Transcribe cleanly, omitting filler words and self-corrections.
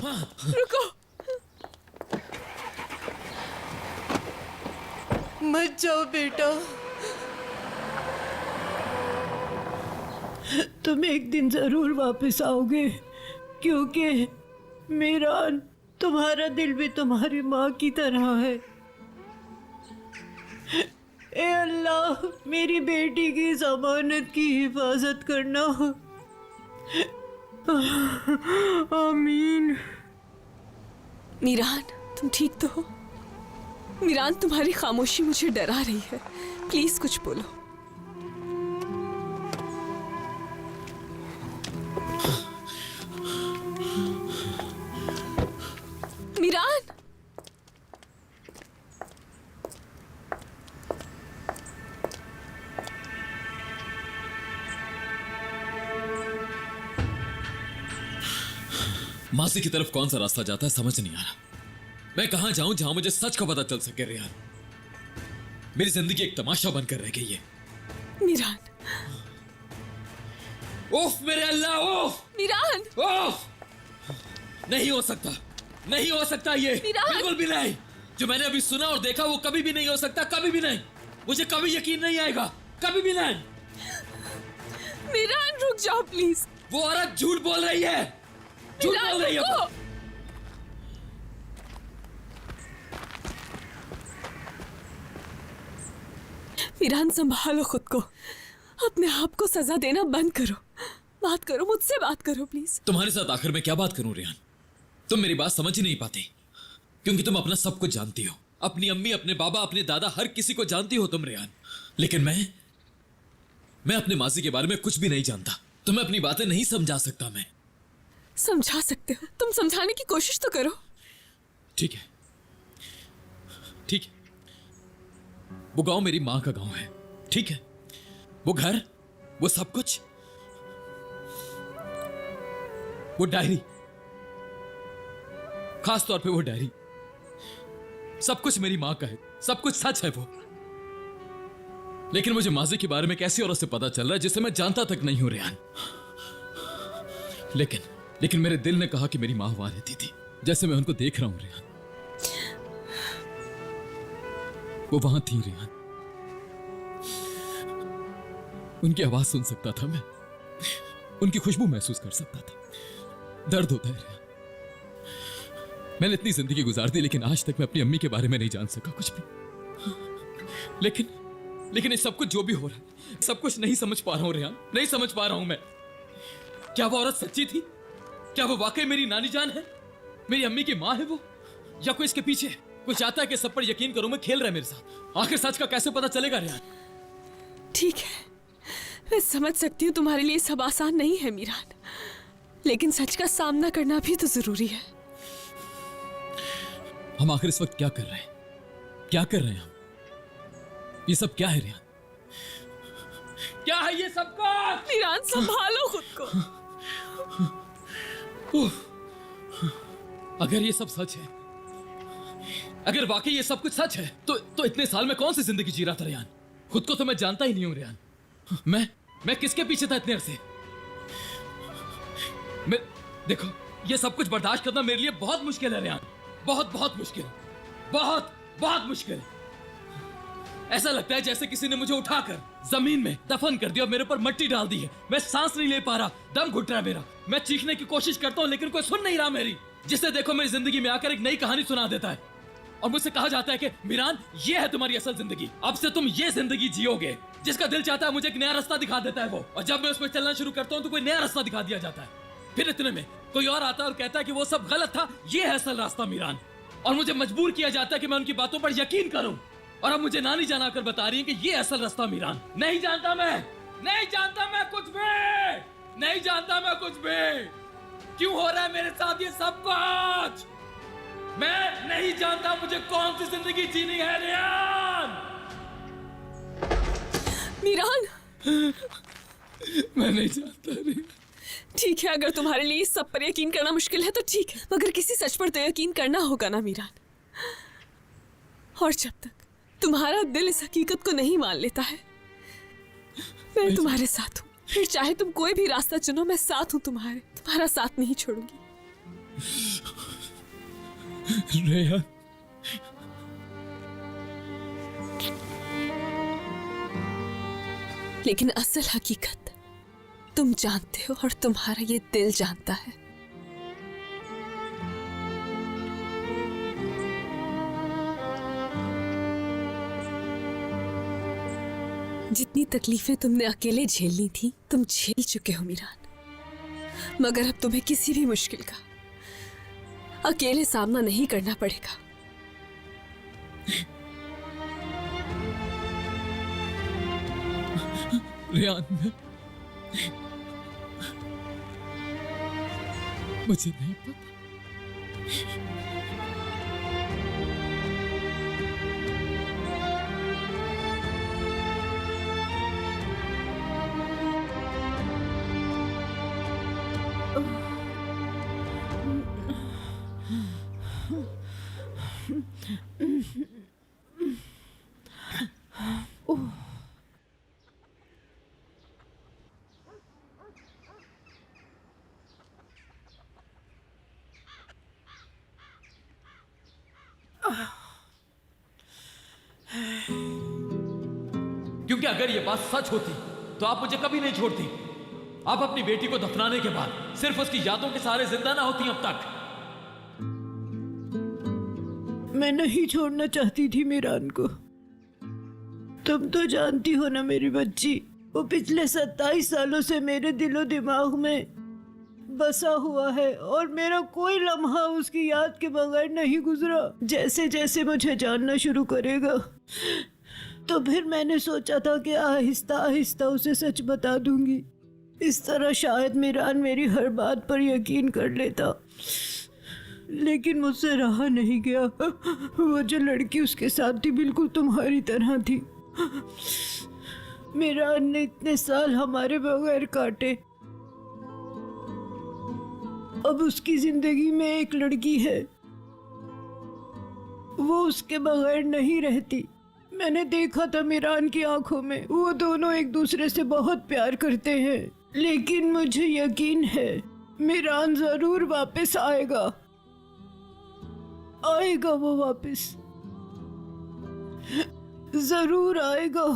रुको, मत जाओ बेटा। तुम एक दिन जरूर वापस आओगे, क्योंकि मीरान, तुम्हारा दिल भी तुम्हारी माँ की तरह है। ए अल्लाह, मेरी बेटी की जमानत की हिफाजत करना। आमीन। मीरान, तुम ठीक तो हो? मीरान, तुम्हारी खामोशी मुझे डरा रही है, प्लीज कुछ बोलो। मीरान, मासी की तरफ कौन सा रास्ता जाता है समझ नहीं आ रहा। मैं कहां जाऊं जहां मुझे सच का पता चल सके। रेहान, मेरी जिंदगी एक तमाशा बनकर रह गई है। मीरान, ओफ मेरे अल्लाह, ओफ मीरान, ओफ, नहीं हो सकता, नहीं हो सकता ये, बिल्कुल भी नहीं। जो मैंने अभी सुना और देखा वो कभी भी नहीं हो सकता, कभी भी नहीं। मुझे कभी यकीन नहीं आएगा, कभी भी नहीं। मीरान, रुक जाओ प्लीज। वो औरत झूठ बोल रही है, झूठ बोल रही है। मीरान, संभालो खुद को, अपने आप को सजा देना बंद करो। बात करो, मुझसे बात करो प्लीज। तुम्हारे साथ आखिर मैं क्या बात करूं रेहान? तुम मेरी बात समझ ही नहीं पाती, क्योंकि तुम अपना सब कुछ जानती हो। अपनी अम्मी, अपने बाबा, अपने दादा, हर किसी को जानती हो तुम रेहान। लेकिन मैं अपने मासी के बारे में कुछ भी नहीं जानता। तुम्हें अपनी बातें नहीं समझा सकता मैं। समझा सकते हो, तुम समझाने की कोशिश तो करो। ठीक है, ठीक है। वो गांव मेरी मां का गांव है, ठीक है। वो घर, वो सब कुछ, वो डायरी, खास तौर पे वो डायरी, सब कुछ मेरी मां का है, सब कुछ सच है वो। लेकिन मुझे माजी के बारे में कैसी औरत से पता चल रहा है जिसे मैं जानता तक नहीं हूं रेहान। लेकिन मेरे दिल ने कहा कि मेरी मां वहां रहती थी, जैसे मैं उनको देख रहा हूं रेहान। वो वहां थी रेहान, उनकी आवाज सुन सकता था मैं, उनकी खुशबू महसूस कर सकता था। दर्द होता है रेहान। मैंने इतनी जिंदगी गुजार दी, लेकिन आज तक मैं अपनी अम्मी के बारे में नहीं जान सका कुछ भी। लेकिन ये सब कुछ जो भी हो रहा है, सब कुछ नहीं समझ पा रहा हूं रेहान, नहीं समझ पा रहा हूं मैं। क्या वो औरत सच्ची थी? क्या वो वाकई मेरी नानी जान है, मेरी अम्मी की मां है वो? या कोई इसके पीछे कोई चाहता है कि सब पर यकीन करूं मैं, खेल रहा है मेरे साथ? आखिर सच का कैसे पता चलेगा रेहान? ठीक है, मैं समझ सकती हूँ तुम्हारे लिए सब आसान नहीं है मीरान, लेकिन सच का सामना करना भी तो जरूरी है। हम आखिर इस वक्त क्या कर रहे हैं? क्या कर रहे हैं हम? ये सब क्या है रेहान? क्या है ये सब कुछ? मीरान, संभालो खुद को। अगर ये सब सच है, अगर वाकई ये सब कुछ सच है, तो इतने साल में कौन सी जिंदगी जी रहा था रेहान? खुद को तो मैं जानता ही नहीं हूं रेहान। मैं किसके पीछे था इतने अरसे? देखो, ये सब कुछ बर्दाश्त करना मेरे लिए बहुत मुश्किल है रेहान, बहुत मुश्किल, बहुत मुश्किल। ऐसा लगता है जैसे किसी ने मुझे उठाकर जमीन में दफन कर दिया और मेरे ऊपर मिट्टी डाल दी है। मैं सांस नहीं ले पा रहा, दम घुट रहा है मेरा। मैं चीखने की कोशिश करता हूं, लेकिन कोई सुन नहीं रहा मेरी। जिसे देखो मेरी जिंदगी में आकर एक नई कहानी सुना देता है, और मुझसे कहा जाता है कि मीरान, ये है तुम्हारी असल जिंदगी, अब से तुम ये जिंदगी जियोगे। जिसका दिल चाहता है मुझे एक नया रास्ता दिखा देता है वो, और जब मैं उस पर चलना शुरू करता हूँ तो कोई नया रास्ता दिखा दिया जाता है। फिर इतने में कोई और आता है और कहता है कि वो सब गलत था, ये है असल रास्ता मीरान। और मुझे मजबूर किया जाता है कि मैं उनकी बातों पर यकीन करूं। और अब मुझे नानी जान आकर बता रही है कि ये असल रास्ता मीरान। नहीं जानता मैं, नहीं जानता मैं कुछ भी, नहीं जानता मैं कुछ भी। क्यों हो रहा है मेरे साथ ये सब कुछ? मैं नहीं जानता मुझे कौन सी जिंदगी जीनी है रेहान। मीरान, मैं नहीं जानता रेहान। ठीक है, अगर तुम्हारे लिए इस सब पर यकीन करना मुश्किल है तो ठीक है, मगर किसी सच पर तो यकीन करना होगा ना मीरान। और जब तक तुम्हारा दिल इस हकीकत को नहीं मान लेता है, मैं तुम्हारे साथ हूँ। फिर चाहे तुम कोई भी रास्ता चुनो, मैं साथ हूँ तुम्हारे, तुम्हारा साथ नहीं छोड़ूंगी। रेहान, लेकिन असल हकीकत तुम जानते हो और तुम्हारा ये दिल जानता है। जितनी तकलीफें तुमने अकेले झेलनी थी तुम झेल चुके हो मीरान, मगर अब तुम्हें किसी भी मुश्किल का अकेले सामना नहीं करना पड़ेगा। रेहान, मुझे नहीं पता। क्योंकि अगर ये बात सच होती तो आप मुझे कभी नहीं छोड़ती। आप अपनी बेटी को दफनाने के बाद सिर्फ उसकी यादों के सहारे जिंदा ना होती अब तक। मैं नहीं छोड़ना चाहती थी मीरान को। तुम तो जानती हो ना मेरी बच्ची, वो पिछले 27 सालों से मेरे दिलो दिमाग में बसा हुआ है और मेरा कोई लम्हा उसकी याद के बगैर नहीं गुजरा। जैसे जैसे मुझे जानना शुरू करेगा तो फिर मैंने सोचा था कि आहिस्ता आहिस्ता उसे सच बता दूंगी। इस तरह शायद मीरान मेरी हर बात पर यकीन कर लेता, लेकिन मुझसे रहा नहीं गया। वो जो लड़की उसके साथ थी बिल्कुल तुम्हारी तरह थी। मीरान ने इतने साल हमारे बगैर काटे, अब उसकी जिंदगी में एक लड़की है, वो उसके बगैर नहीं रहती। मैंने देखा था मीरान की आंखों में, वो दोनों एक दूसरे से बहुत प्यार करते हैं। लेकिन मुझे यकीन है मीरान जरूर वापस आएगा, आएगा वो वापस, जरूर आएगा।